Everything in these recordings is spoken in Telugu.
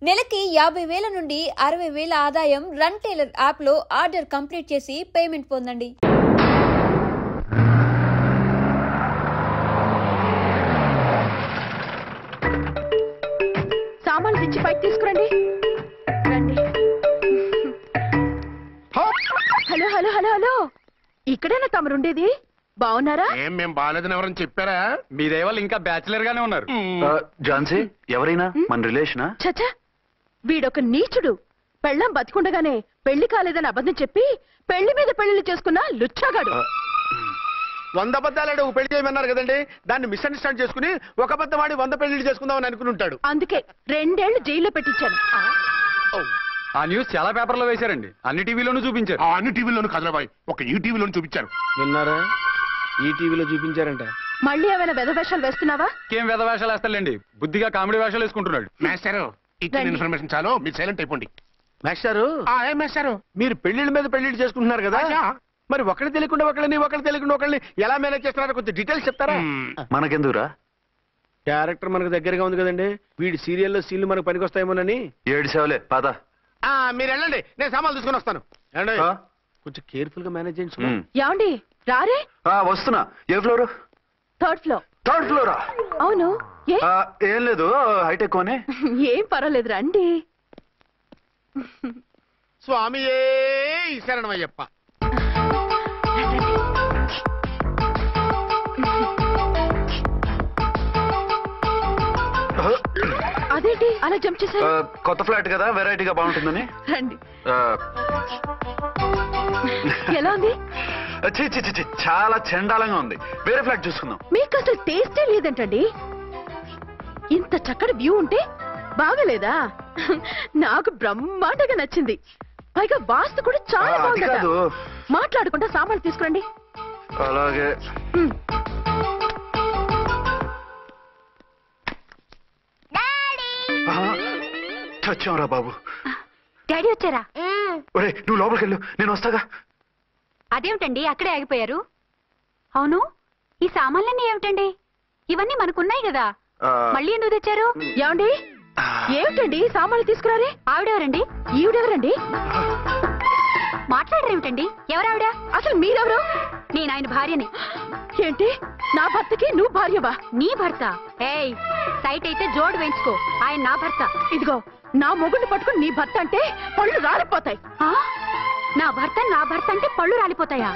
నెలకి 50,000 నుండి 60,000 ఆదాయం రన్ టైలర్ యాప్లో ఆర్డర్ కంప్లీట్ చేసి పేమెంట్ పొందండి. సామాన్లు తెచ్చి పైకి తీసుకురండి. రండి. హలో హలో హలో హలో, ఇక్కడేనా తమరుండేది? బాగున్నారా? మేము బాగాలేదని ఎవరని చెప్పారా? మీ దేవాళ్ళు ఇంకా బ్యాచిలర్ గానే ఉన్నారు. ఝాన్సీ ఎవరైనా మన రిలేషనా? చచ్చా, వీడొక నీచుడు. పెళ్ళం బతికుండగానే పెళ్లి కాలేదని అబద్ధం చెప్పి పెళ్లి మీద పెళ్లిళ్ళు చేసుకున్న లుచ్చాగాడు. 100 అబద్ధాలు పెళ్లి చేయమన్నారు కదండి, దాన్ని మిస్అండర్స్టాండ్ చేసుకుని ఒక అబద్ధం వాడి 100 పెళ్లి చేసుకుందామని అనుకుని ఉంటాడు. అందుకే 2 ఏళ్లు జైల్లో పెట్టించాను. ఆ న్యూస్ చాలా పేపర్లో వేశారండి, అన్ని టీవీలోనూ చూపించారు. అన్ని టీవీలోను కదలబాయ్, ఒక ఈ టీవీలోను చూపించారు. విన్నారా? ఈ టీవీలో చూపించారంట. మళ్ళీ ఏమైనా వెధవేషాలు వేస్తున్నావా? ఏం వెధ వేషాలు వేస్తాడండి, బుద్ధిగా కామెడీ వేషాలు వేసుకుంటున్నాడు. మాస్టారు, ఇచ్చిన ఇన్ఫర్మేషన్ చాలు, మీరు సైలెంట్ అయిపోండి. మాస్టారు మాస్టారు, మీరు పెళ్లిళ్ళ మీద పెళ్లిళ్ళు చేసుకుంటున్నారు కదా, మరి ఒకళ్ళు తెలియకుండా ఒకళ్ళు తెలియకుండా ఒకళ్ళని ఎలా మేనేజ్ చేస్తున్నారో కొంచెం డీటెయిల్స్ చెప్తారా? మనకెందుకురా? క్యారెక్టర్ మనకు దగ్గరగా ఉంది కదండి, వీడి సీరియల్లో సీన్లు మనకు పనికి వస్తాయేమోనని. 7 సేవలే పద. మీరు వెళ్ళండి, నేను సామాన్లు తీసుకుని వస్తాను. కొంచెం కేర్ఫుల్ గా మేనేజ్ చేయండి. యాండి రారే? వస్తున్నా. ఏ ఫ్లోర్? 3rd floor. 3rd ఫ్లోరా? అవును. ఏం లేదు, హైటెక్ కోనే. ఏం పర్వాలేదు, రండి. స్వామియే శరణమయ్యప్ప. అదేంటి అలా జంప్ చేశారు? కొత్త ఫ్లాట్ కదా, వెరైటీగా బాగుంటుందని. రండి. ఎలా ఉంది? చి చి చి, చాలా చండాలంగా ఉంది. వేరే ఫ్లాట్ చూసుకుందాం. మీకు అసలు టేస్టే లేదంటండి. ఇంత చక్కటి వ్యూ ఉంటే బాగలేదా? నాకు బ్రహ్మాండంగా నచ్చింది. పైగా వాస్తు కూడా చాలా బాగుంది. మాట్లాడకుండా సామాన్లు తీసుకురండి. అలాగే. చచ్చాంరా బాబు. డాడీ వచ్చారా? ఒరే నువ్వు లోపలికి వెళ్ళు, నేను వస్తాగా. అదేమిటండి అక్కడే ఆగిపోయారు? అవును, ఈ సామాన్లన్నీ ఏమిటండి? ఇవన్నీ మనకున్నాయి కదా, మళ్ళీ ఎందుకు తెచ్చారు? ఏమండి, ఏమిటండి సామాన్లు తీసుకురారే? ఆవిడెవరండి? ఈవిడెవరండి? మాట్లాడరేమిటండి? ఎవరావిడ? అసలు మీరెవరు? నేను ఆయన భార్యని. ఏంటి, నా భర్తకి నువ్వు భార్యవా? నీ భర్త? ఏయ్, సైట్ అయితే జోడు వేయించుకో, ఆయన నా భర్త. ఇదిగో, నా మొగుడిని పట్టుకుని నీ భర్త అంటే పళ్ళు రాలిపోతాయి. నా భర్త అంటే పళ్ళు రాలిపోతాయా?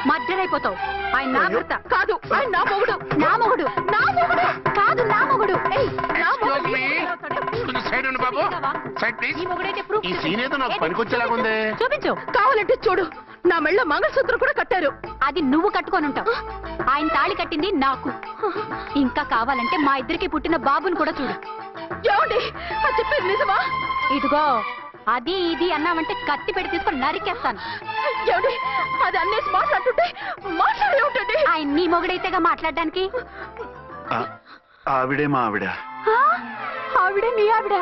మర్డర్ అయిపోతావు. ఆయన నా భర్త కాదు, ఆయన నా మొగుడు. నా మొగుడు? నా మొగుడు కాదు, నా మొగుడు. చూపించు. కావాలంటే చూడు, నా మెళ్ళ మంగళసూత్రం కూడా కట్టారు. అది నువ్వు కట్టుకొని ఉంటావు. ఆయన తాళి కట్టింది నాకు. ఇంకా కావాలంటే మా ఇద్దరికి పుట్టిన బాబుని కూడా చూడు. ఏమండి, అది చెప్పేది నిజమా? ఇదిగో, అది ఇది అన్నావంటే కత్తి పెట్టి తీసుకొని నరికేస్తాను. ఏమండి, అది అన్నేసి మాట్లాడుతుంటే మాట్లాడే ఉంటుంది. ఆయన నీ మొగుడైతేగా మాట్లాడడానికి. ఆవిడే మా ఆవిడ. ఆవిడే మీ ఆవిడ?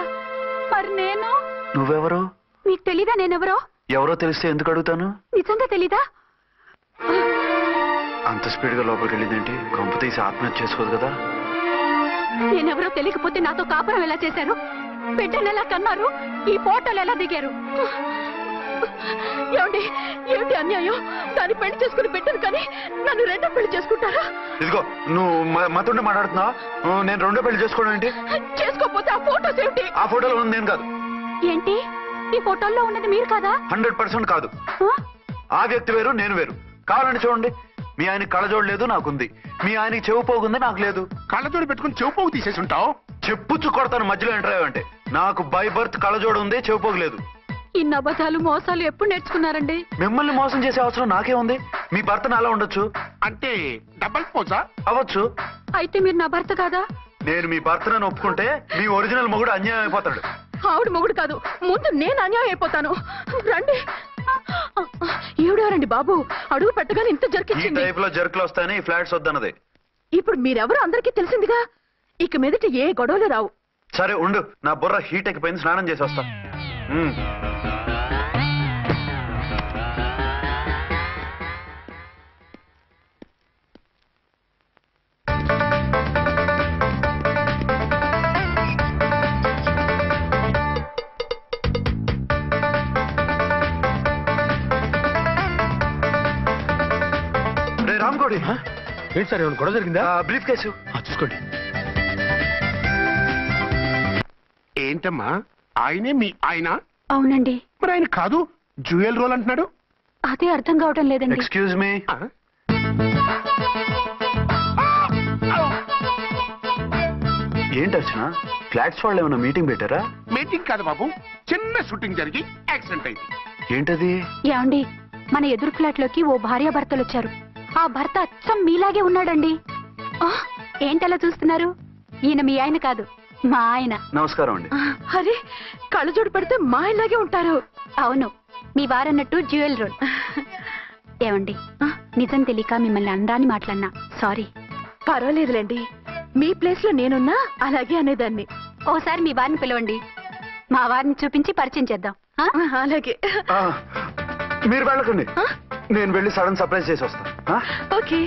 మరి నేను? నువ్వెవరు? మీకు తెలీదా నేనెవరో? ఎవరో తెలిస్తే ఎందుకు అడుగుతాను? నిజంగా తెలీదా? అంత స్పీడ్ గా లోపలికి వెళ్ళిందేంటి? కొంప తీసి ఆత్మహత్య చేసుకోదు కదా? నేనెవరో తెలియకపోతే నాతో కాపురం ఎలా చేశారు? బిడ్డను ఎలా కన్నారు? ఈ ఫోటోలు ఎలా దిగారు? ఏమండి, ఏమిటి అన్యాయం? దాన్ని పెళ్లి చేసుకుని బిడ్డను కానీ నన్ను రెండో పెళ్లి చేసుకుంటారా? ఇదిగో, నువ్వు మాతోనే మాట్లాడుతున్నావా? నేను రెండో పెళ్లి చేసుకోవడం ఏంటి? చేసుకోకపోతే ఆ ఫోటోస్ ఏమిటి? ఆ ఫోటోలో ఉంది నేను కాదు. ఏంటి, ఈ ఫోటోల్లో ఉన్నది మీరు కాదా? 100% కాదు. ఆ వ్యక్తి వేరు, నేను వేరు. కావాలంటే చూడండి, మీ ఆయన కళ్ళజోడు లేదు, నాకుంది. మీ ఆయనకి చెవు పోగుంది, నాకు లేదు. కళ్ళజోడు పెట్టుకుని చెవు పోగు తీసేసి ఉంటావు. చెప్పుచ్చు కొడతాను మధ్యలో ఎంటర్ అయ్యావంటే. నాకు బై బర్త్ కళ్ళజోడు ఉంది, చెవు పోగు లేదు. ఇన్ని అబద్ధాలు మోసాలు ఎప్పుడు నేర్చుకున్నారండి? మిమ్మల్ని మోసం చేసే అవసరం నాకే ఉంది. మీ భర్తను అలా ఉండొచ్చు. అంటే డబల్ పోసా? అవ్వచ్చు. అయితే మీరు నా భర్త కాదా? నేను మీ భర్తను ఒప్పుకుంటే మీ ఒరిజినల్ మొగుడు అన్యాయం అయిపోతాడు. ఆవిడ మొగుడు కాదు, ముందు నేను అన్యాయం అయిపోతాను. రండి. ఈవిడెవరండి బాబు? అడుగు పెట్టగానే ఇంత ఈ జరికించింది. టైప్ లో జర్కులు వస్తాయని ఈ ఫ్లాట్స్ వద్దన్నది. ఇప్పుడు మీరెవరో అందరికీ తెలిసిందిగా, ఇక మీదట ఏ గొడవలు రావు. సరే ఉండు, నా బుర్ర హీట్ ఎక్కిపోయింది, స్నానం చేసి వస్తా. రౌడీ. ఏంటి సార్ ఏమైనా గొడవ జరిగిందా? బ్రీఫ్ కేసు చూసుకోండి. ఏంటమ్మా ఆయనే మీ ఆయన? అవునండి. మరి ఆయన కాదు జ్యూయల్ రోల్ అంటున్నాడు. అదే అర్థం కావటం లేదండి. Excuse me. ఏంటి అర్చన, ఫ్లాట్స్ వాళ్ళు ఏమైనా మీటింగ్ పెట్టారా? మీటింగ్ కాదు బాబు, చిన్న షూటింగ్ జరిగి యాక్సిడెంట్ అయింది. ఏంటది? ఏమండి, మన ఎదురు ఫ్లాట్ లోకి ఓ భార్యాభర్తలు వచ్చారు. ఆ భర్త అచ్చం మీలాగే ఉన్నాడండి. ఏంటలా చూస్తున్నారు? ఈయన మీ ఆయన కాదు, మా ఆయన. నమస్కారం అండి. అరే కళ్ళజోడు పెడితే మా ఇలాగే ఉంటారు. అవును, మీ వారన్నట్టు జ్యువెల్ రోల్. ఏమండి, నిజం తెలియక మిమ్మల్ని అందాన్ని మాట్లాడినా సారీ. పర్వాలేదులేండి, మీ ప్లేస్ లో నేనున్నా అలాగే అనేదాన్ని. ఓసారి మీ వారిని పిలవండి, మా వారిని చూపించి పరిచయం చేద్దాం. అలాగే. మీరు వెళ్ళకండి, నేను వెళ్ళి సడన్ సర్ప్రైజ్ చేసి వస్తాను. ఓకే.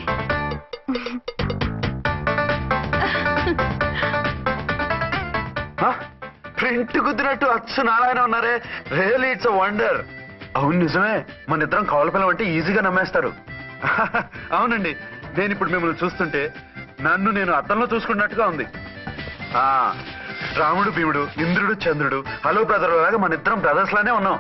ప్రింట్ కుదిరినట్టు అచ్చు నారాయణ ఉన్నారే, రియల్లీ ఇట్స్ అ వండర్. అవును నిజమే, మన ఇద్దరం కవల పిల్లం అంటే ఈజీగా నమ్మేస్తారు. అవునండి, నేను ఇప్పుడు మిమ్మల్ని చూస్తుంటే నన్ను నేను అద్దంలో చూసుకున్నట్టుగా ఉంది. రాముడు భీముడు, ఇంద్రుడు చంద్రుడు, హలో బ్రదర్ లాగా మన ఇద్దరం బ్రదర్స్ లానే ఉన్నాం.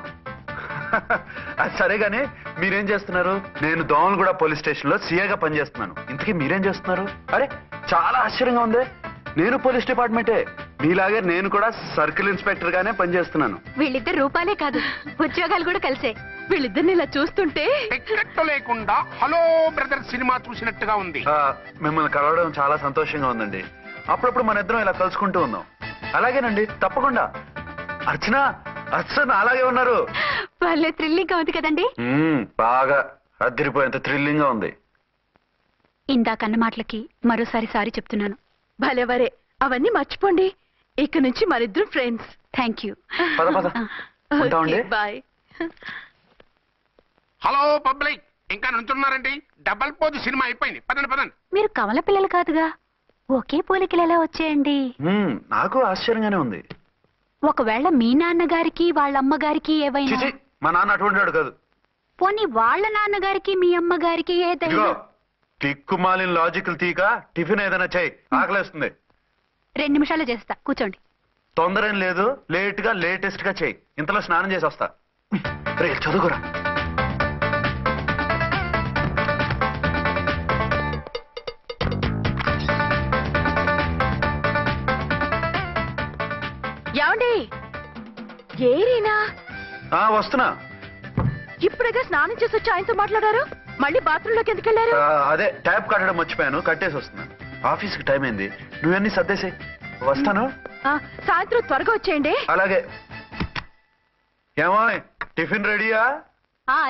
అది సరే గానీ మీరేం చేస్తున్నారు? నేను దోమలగూడ పోలీస్ స్టేషన్ లో సీఏగా పనిచేస్తున్నాను. ఇంతకీ మీరేం చేస్తున్నారు? అరే చాలా ఆశ్చర్యంగా ఉంది, నేను పోలీస్ డిపార్ట్మెంటే, మీలాగే నేను కూడా సర్కిల్ ఇన్స్పెక్టర్ గానే పనిచేస్తున్నాను. వీళ్ళిద్దరు రూపాలే కాదు, ఉద్యోగాలు కూడా కలిసే. వీళ్ళిద్దరిని ఇలా చూస్తుంటే టికెట్ లేకుండా హలో బ్రదర్ సినిమా చూసినట్టుగా ఉంది. మిమ్మల్ని కలవడం చాలా సంతోషంగా ఉందండి. అప్పుడప్పుడు మన ఇద్దరం ఇలా కలుసుకుంటూ ఉందాం. అలాగేనండి, తప్పకుండా. అర్చన, అర్చన అలాగే ఉన్నారు. వాళ్ళే థ్రిల్లింగ్ గా ఉంది కదండి. బాగా అదిరిపోయేంత థ్రిల్లింగ్ గా ఉంది. ఇందాకన్న మాటలకి మరోసారి సారీ చెప్తున్నాను. భలేవరే, అవన్నీ మర్చిపోండి. ఇక నుంచి మరిద్దరం ఫ్రెండ్స్. Thank you. పద పద, ఉంటామండి. బాయ్. హలో పబ్లిక్, ఇంకా నుంచున్నారండి? డబల్ పోజ్ సినిమా అయిపోయింది, పదండి పదండి. మీరు కమల పిల్లలు కాదుగా, ఒకే పోలికలు ఎలా వచ్చాయండి? నాకు ఆశ్చర్యంగానే ఉంది. ఒకవేళ మీ నాన్నగారికి వాళ్ళ అమ్మగారికి ఏవైనా? చిచి, మా నాన్న అటువంటి వాడు కాదు. పోనీ వాళ్ళ నాన్నగారికి మీ అమ్మగారికి ఏదైనా? టిక్కుమాలిన లాజికల్ తీక టిఫిన్ ఏదైనా చేయి, ఆకలేస్తుంది. 2 నిమిషాలు చేస్తా, కూర్చోండి. తొందర ఏం లేదు, లేట్ గా లేటెస్ట్ గా చేయి. ఇంతలో స్నానం చేసి వస్తా. రే చదువుకురా. ఏమండి, ఏరీనా? వస్తున్నా. ఇప్పుడేగా స్నానం చేసి వచ్చి ఆయనతో మాట్లాడారు, మళ్ళీ బాత్రూమ్ లోకి ఎందుకు వెళ్ళారు? అదే ట్యాప్ కట్టడం మర్చిపోయాను, కట్టేసి వస్తున్నా. ఆఫీస్ కి టైం అయింది, నువ్వన్నీ సర్దేసి వస్తాను. సాయంత్రం త్వరగా వచ్చేయండి. అలాగే. ఏమో టిఫిన్ రెడీయా?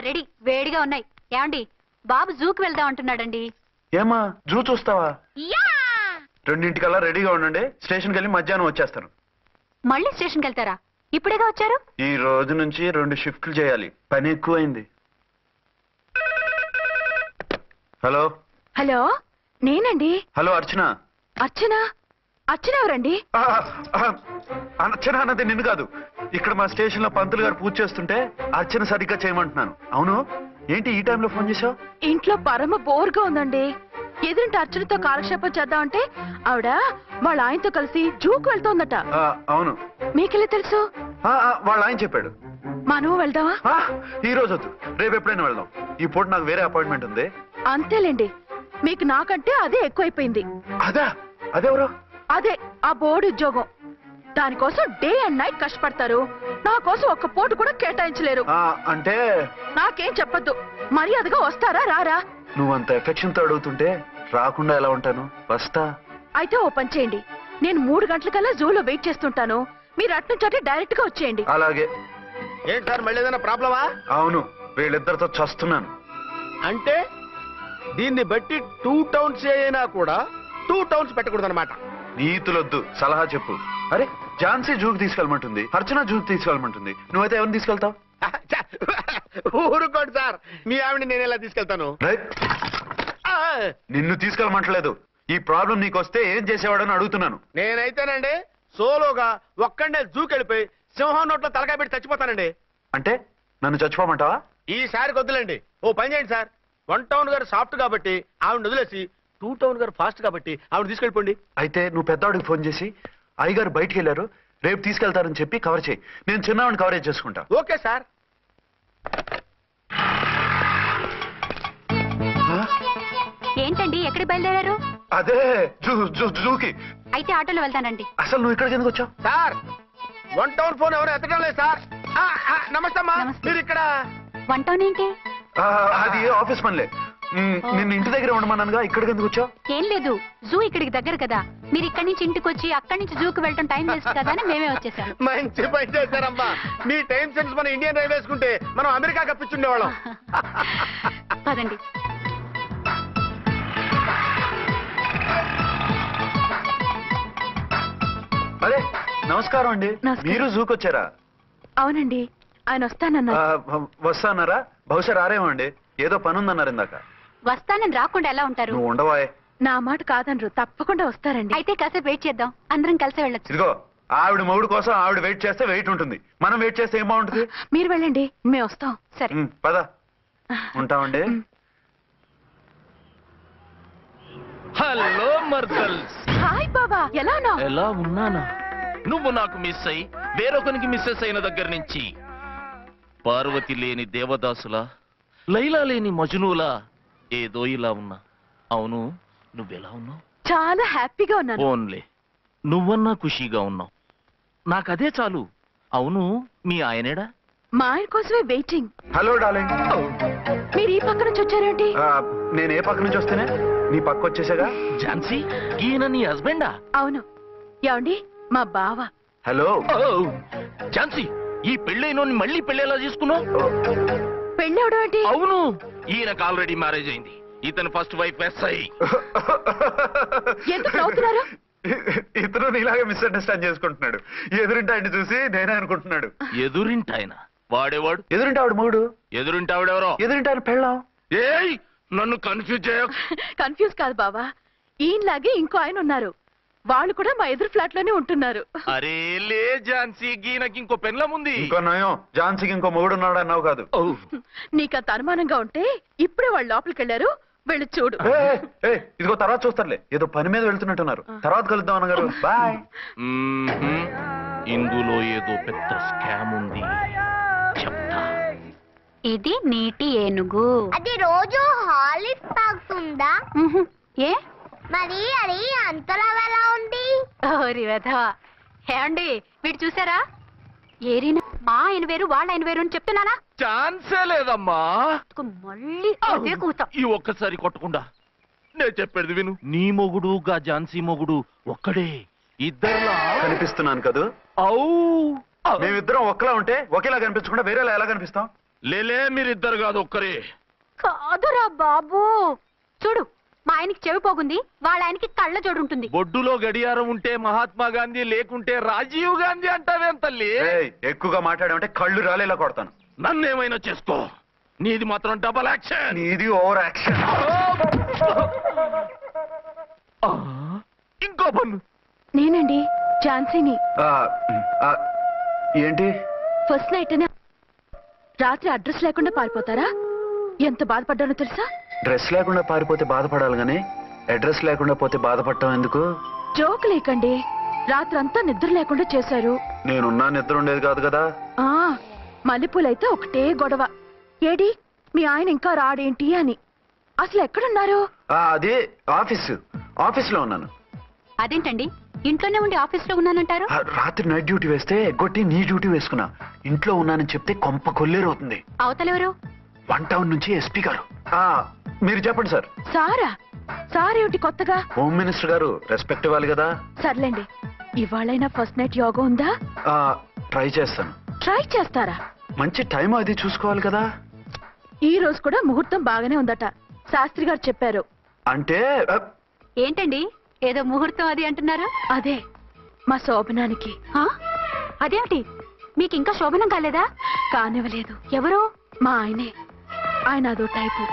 రెడీ, వేడిగా ఉన్నాయి. ఏమండి, బాబు జూకి వెళ్దాం అంటున్నాడండి. ఏమా జూ చూస్తావా? 2:00కల్లా రెడీగా ఉండండి, స్టేషన్కి వెళ్ళి మధ్యాహ్నం వచ్చేస్తాను. మళ్ళీ స్టేషన్కి వెళ్తారా? ఇప్పుడేగా వచ్చారు. ఈ రోజు నుంచి 2 షిఫ్ట్లు చేయాలి, పని ఎక్కువైంది. హలో. హలో, నేనండి. హలో అర్చన. అర్చన? అర్చన ఎవరండి? అర్చన అన్నది నిన్ను కాదు. ఇక్కడ మా స్టేషన్ లో పంతులు గారు పూజ చేస్తుంటే అర్చన సరిగ్గా చేయమంటున్నాను. అవును, ఏంటి ఈ టైంలో ఫోన్ చేశావు? ఇంట్లో పరమ బోర్గా ఉందండి. ఎదురింటి అర్చనతో కాలక్షేపం చేద్దామంటే ఆవిడ వాళ్ళ ఆయనతో కలిసి జూకు వెళ్తోందట. అవును. మీకెళ్ళి తెలుసు? వాళ్ళ ఆయన చెప్పాడు. మనం వెళ్దామా? ఈ రోజు వద్దు, రేపు ఎప్పుడైనా వెళ్దాం. ఈ పూట నాకు వేరే అపాయింట్మెంట్ ఉంది. అంతేలేండి, మీకు నాకంటే అదే ఎక్కువైపోయింది. అదెవరు? అదే ఆ బోర్డు ఉద్యోగం. దానికోసం డే అండ్ నైట్ కష్టపడతారు, నా కోసం ఒక్క పోటు కూడా కేటాయించలేరు. అంటే నాకేం చెప్పొద్దు, మర్యాదగా వస్తారా రారా? నువ్వంత ఎఫెక్షన్ తో అడుగుతుంటే రాకుండా ఎలా ఉంటాను, వస్తా. అయితే ఓ పని చేయండి, నేను 3 గంటలకల్లా జూలో వెయిట్ చేస్తుంటాను, మీరు అట్నుంచి డైరెక్ట్ గా వచ్చేయండి. అలాగే. ఏంటి సార్ మళ్ళీ ఏదైనా ప్రాబ్లమా? అవును, వీళ్ళిద్దరితో చస్తున్నాను. అంటే దీన్ని బట్టి 2 టౌన్స్ అయినా కూడా 2 టౌన్స్ పెట్టకూడదు అనమాట. నీతులొద్దు, సలహా చెప్పు. అరే ఝాన్సీ జూకి తీసుకెళ్ళమంటుంది, అర్చన జూకి తీసుకెళ్ళమంటుంది, నువ్వైతే ఎవరిని తీసుకెళ్తావు? ఊరుకోండి సార్, మీ ఆవిడ నేను ఎలా తీసుకెళ్తాను? నిన్ను తీసుకెళ్ళమంటలేదు, ఈ ప్రాబ్లం నీకొస్తే ఏం చేసేవాడని అడుగుతున్నాను. నేనైతేనండి సోలోగా ఒక్కడే జూకెళ్ళిపోయి సింహం నోట్లో తలకాయ పెట్టి చచ్చిపోతానండి. అంటే నన్ను చచ్చిపోమంటావా? ఈసారి వద్దులేండి, ఓ పని చేయండి సార్, 1 టౌన్ గారు సాఫ్ట్ కాబట్టి ఆవిడ వదిలేసి 2 టౌన్ గారు ఫాస్ట్ కాబట్టి ఆవిడ తీసుకెళ్ళిపోండి. అయితే నువ్వు పెద్దవాడికి ఫోన్ చేసి అయ్యగారు బయటికి వెళ్ళారు రేపు తీసుకెళ్తారని చెప్పి కవర్ చేయి. నేను చిన్నవాడిని కవరేజ్ చేసుకుంటా. Okay sir. ఏంటండి ఎక్కడికి బయలుదేరారు? అదే జూకి. అయితే ఆటోలో వెళ్తానండి. అసలు నువ్వు ఇక్కడికి ఎందుకు వచ్చావు? సార్ 1 టౌన్ ఫోన్ ఎవరు ఎత్తడం లేదు సార్. నమస్తే అమ్మా. మీరు ఇక్కడ 1 టౌన్ ఏంటి? అది ఆఫీస్ పనిలే. నిన్ను ఇంటి దగ్గర ఉండమన్నానుగా, ఇక్కడికి ఎందుకు వచ్చావు? ఏం లేదు, జూ ఇక్కడికి దగ్గర కదా, మీరు ఇక్కడి నుంచి ఇంటికి వచ్చి అక్కడి నుంచి జూకి వెళ్ళటం టైం వేస్ట్ కదా అని మేమే వచ్చేసాం. మంచి పని చేశారమ్మా. మీ టైం సెన్స్ మన ఇండియన్ రైల్వేస్ కుంటే మనం అమెరికా కప్పించుండేవాళ్ళం. పదండి. అదే నమస్కారం అండి. నమస్కారం. మీరు జూకి వచ్చారా? అవునండి, ఆయన వస్తానన్నారు. వస్తాన్నారా? బహుశా రారేమో అండి, ఏదో పని ఉందన్నారు ఇందాక. వస్తానని రాకుండా ఎలా ఉంటారు? నువ్వు ఉండవాయే. నా మాట కాదనరు, తప్పకుండా వస్తారండి. అయితే కాసేపు వెయిట్ చేద్దాం, అందరం కలిసి వెళ్ళొచ్చు. ఇదిగో ఆవిడ మొగుడు కోసం ఆవిడ వెయిట్ చేస్తే వెయిట్ ఉంటుంది, మనం వెయిట్ చేస్తే ఏం బాగుంటుంది? మీరు వెళ్ళండి, మేము వస్తాం. సరే. పద ఉంటామండి. హలో మర్దల్స్. హాయ్ బాబా, ఎలా ఉన్నావు? ఎలా ఉన్నానా? నువ్వు నాకు మిస్ అయి వేరొకరికి మిస్సెస్ అయిన దగ్గర నుంచి పార్వతి లేని దేవదాసులా, లైలా లేని మజునులా ఏదో ఇలా ఉన్నా. అవును, నువ్వెలా ఉన్నావు? చాలా హ్యాపీగా ఉన్నాను. ఓన్లే నువ్వన్నా ఖుషీగా ఉన్నావు, నాకదే చాలు. అవును, మీ ఆయనేడా? మా ఆయన కోసమే వెయిటింగ్. Hello darling. మీరు ఈ పక్క నుంచి వచ్చారేంటి? నేను ఏ పక్క నుంచి వస్తేనే నీ పక్క వచ్చేసాగా. ఝాన్సీ, ఈయన నీ హస్బెండా? అవును. ఏమండి, మా బావ. హలో. ఝాన్సీ, ఈ పెళ్ళైనోని మళ్ళీ పెళ్ళేలా చేసుకున్నావు? పెళ్ళవడం ఏంటి? అవును, ఈయనకు ఆల్రెడీ మ్యారేజ్ అయింది. ఇతను ఫస్ట్ వైఫ్ ఎస్ఐ. ఎందుకు నవ్వుతున్నారు? ఇతను నీలాగే మిస్అండర్స్టాండ్ చేసుకుంటున్నాడు. ఎదురింటి ఆయన చూసి నేనే అనుకుంటున్నాడు. ఎదురింటాయన వాడేవాడు? ఎదురింటి ఆవిడ మూడు. ఎదురింటి ఆవిడెవరో? ఎదురింటి ఆయన పెళ్ళాం. ఏయ్, నన్ను కన్ఫ్యూజ్ చేయ. కన్ఫ్యూజ్ కాదు బావా, ఈయనలాగే ఇంకో ఆయన ఉన్నారు, వాళ్ళు కూడా మా ఎదురు ఫ్లాట్ లోనే ఉంటున్నారు. అరే లే ఝాన్సీ, గీనకి ఇంకో పెళ్ళం ఉంది. ఇంకో నయం, ఝాన్సీకి ఇంకో మొగుడు ఉన్నాడు అన్నావు కాదు. నీకంత అనుమానంగా ఉంటే ఇప్పుడే వాళ్ళు లోపలికి వెళ్ళారు, వెళ్ళి చూడు. ఇదిగో తర్వాత చూస్తారులే, ఏదో పని మీద వెళ్తున్నట్టున్నారు. తర్వాత కలుద్దాం అన్నగారు. బాయ్. ఇందులో ఏదో పెద్ద స్కామ్ ఉంది, చెప్తా. ఇది నీటి ఏనుగు. అది రోజు హాలిక్స్ తాగుతుందా? ఏ మరి అది అంతలా ఎలా ఉంది? ఓరి వెధవా. ఏమండి, వీడు చూసారా? ఏరినా మా ఆయన వేరు వాళ్ళ ఆయన వేరు అని చెప్తున్నానా? ఛాన్సే లేదమ్మా. మళ్ళీ అదే కూతాం. ఈ ఒక్కసారి కొట్టకుండా నేను చెప్పేది విను. నీ మొగుడు గా ఝాన్సీ మొగుడు ఒక్కడే, ఇద్దరులా కనిపిస్తున్నాను కదా. అవు, మేమిద్దరం ఒక్కలా ఉంటే ఒకేలా కనిపించకుండా వేరేలా ఎలా కనిపిస్తాం? లేలే, మీరిద్దరు కాదు ఒక్కరే. కాదురా బాబు, చూడు, మా ఆయనకి చెవి పోగుంది, వాళ్ళ ఆయనకి కళ్ళ జోడు ఉంటుంది. బొడ్డులో గడియారం ఉంటే మహాత్మా గాంధీ, లేకుంటే రాజీవ్ గాంధీ అంటావేం తల్లి? ఎక్కువగా మాట్లాడామంటే కళ్ళు రాలేలా కొడతాను. నన్నేమైనా చేసుకో, నీది మాత్రం డబల్ యాక్షన్. నీది ఓవర్ యాక్షన్. ఇంకో పన్ను. నేనండి ఝాన్సీని. ఏంటి ఫస్ట్ నైట్ రాత్రి అడ్రస్ లేకుండా పారిపోతారా? ఎంత బాధపడ్డానో తెలుసా? డ్రెస్ లేకుండా పారిపోతే బాధపడాలి గానీ అడ్రస్ లేకుండా పోతే బాధపడటం ఎందుకు? జోక్ లేకండి, రాత్రంతా నిద్ర లేకుండా చేశారు. నేనున్నా నిద్ర ఉండేది కాదు కదా. మల్లెపూలైతే ఒకటే గొడవ, ఏడి మీ ఆయన ఇంకా రాడేంటి అని. అసలు ఎక్కడున్నారు? అదే ఆఫీస్లో ఉన్నాను. అదేంటండి, ఇంట్లోనే ఉండి ఆఫీస్ లో ఉన్నానంటారు? రాత్రి నైట్ డ్యూటీ వేస్తే ఎగ్గొట్టి నీ డ్యూటీ వేసుకున్నా. ఇంట్లో ఉన్నానని చెప్తే కొంప కొల్లేరవుతుంది. అవతలెవరు? 1 టౌన్ నుంచి ఎస్పీ గారు. మీరు చెప్పండి సార్. సారా? సారేమిటి కొత్తగా? హోమ్ మినిస్టర్ గారు, రెస్పెక్ట్ ఇవ్వాలి కదా. సర్లేండి, ఇవాళైనా ఫస్ట్ నైట్ యోగా ఉందా? ట్రై చేస్తాను. ట్రై చేస్తారా? మంచి టైం అది చూసుకోవాలి కదా. ఈ రోజు కూడా ముహూర్తం బాగానే ఉందట, శాస్త్రి గారు చెప్పారు. అంటే ఏంటండి ఏదో ముహూర్తం అది అంటున్నారు? అదే మా శోభనానికి. అదేమిటి, మీకు ఇంకా శోభనం కాలేదా? కానివ్వలేదు. ఎవరు? మా ఆయనే. ఆయన అదో టైపు,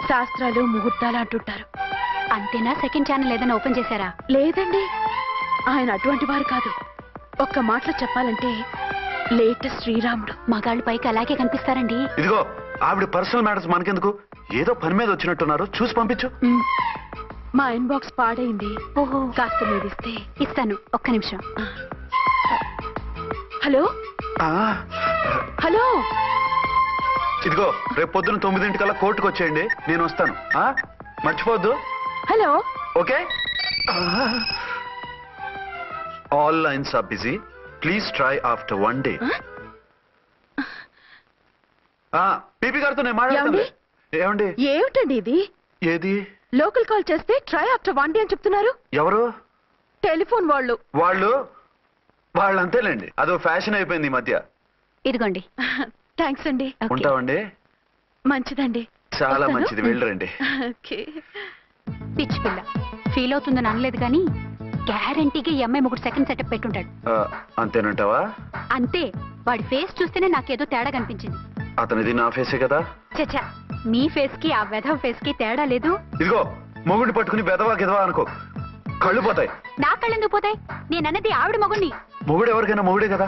శాస్త్రాలు ముహూర్తాలు అంటుంటారు. అంతేనా? సెకండ్ ఛానల్ ఏదైనా ఓపెన్ చేశారా? లేదండి, ఆయన అటువంటి వారు కాదు. ఒక్క మాటలో చెప్పాలంటే లేటెస్ట్ శ్రీరాముడు. మగాళ్ళు పైకి అలాగే కనిపిస్తారండి. ఇదిగో ఆవిడ పర్సనల్ మ్యాటర్స్ మనకెందుకు? ఏదో పని మీద వచ్చినట్టున్నారు, చూసి పంపించు. మా ఇన్బాక్స్ పాడైంది. ఓహో, కాస్త మీదిస్తే. ఇస్తాను, ఒక్క నిమిషం. హలో ఆ, హలో, ఇదిగో రేపు పొద్దున 9 కోర్టుకు వచ్చేయండి, నేను వస్తాను. మర్చిపోవద్దు. Hello. Okay. All lines are busy, please try after 1 day. పీపీ గారితో నేను మాట్లాడుతుంది. ఏమండి? ఏమిటండి ఇది? ఏది? లోకల్ కాల్ చేస్తే ట్రై ఆఫ్టర్ 1 day అని చెప్తున్నారు. ఎవరు? టెలిఫోన్ వాళ్ళు. వాళ్ళు అంతేలేండి, అదో ఫ్యాషన్ అయిపోయింది ఈ మధ్య. ఇదిగోండి. థ్యాంక్స్ అండి. ఓకే. ఉంటామండి. మంచిదండి. చాలా వస్తాను. మంచిది, వెళ్ళరండి. ఓకే. పిచ్చి పిల్ల ఫీల్ అవుతుందని అనలేదు కానీ గ్యారంటీగా ఈ అమ్మాయి 3 సెకండ్ సెటప్ పెట్టుంటాడు. అంతేనంటావా? అంతే. వాడి ఫేస్ చూస్తేనే నాకేదో తేడా కనిపించింది. అతనిది నా ఫేసే కదా. చచ్చా, మీ ఫేస్ కి ఆ వెధవ ఫేస్ కి తేడా లేదు. ఇదిగో మొగుడిని పట్టుకుని బెదవా గిదవా అనుకో, కళ్ళు పోతాయి. నా కళ్ళెందుకు పోతాయి? నేనన్నది ఆవిడ మగుణ్ణి. మొగుడు ఎవరికైనా మొగుడే కదా.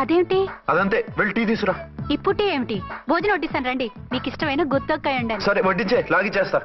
అదేమిటి? అదంతే, వెళ్ళి టీ తీసురా. ఇప్పుడే ఏమిటి? భోజనం వడ్డిస్తాను రండి. మీకు ఇష్టమైన గుత్తొక్కాయ ఉండాలి. సరే వడ్డించే, లాగిచ్చేస్తా.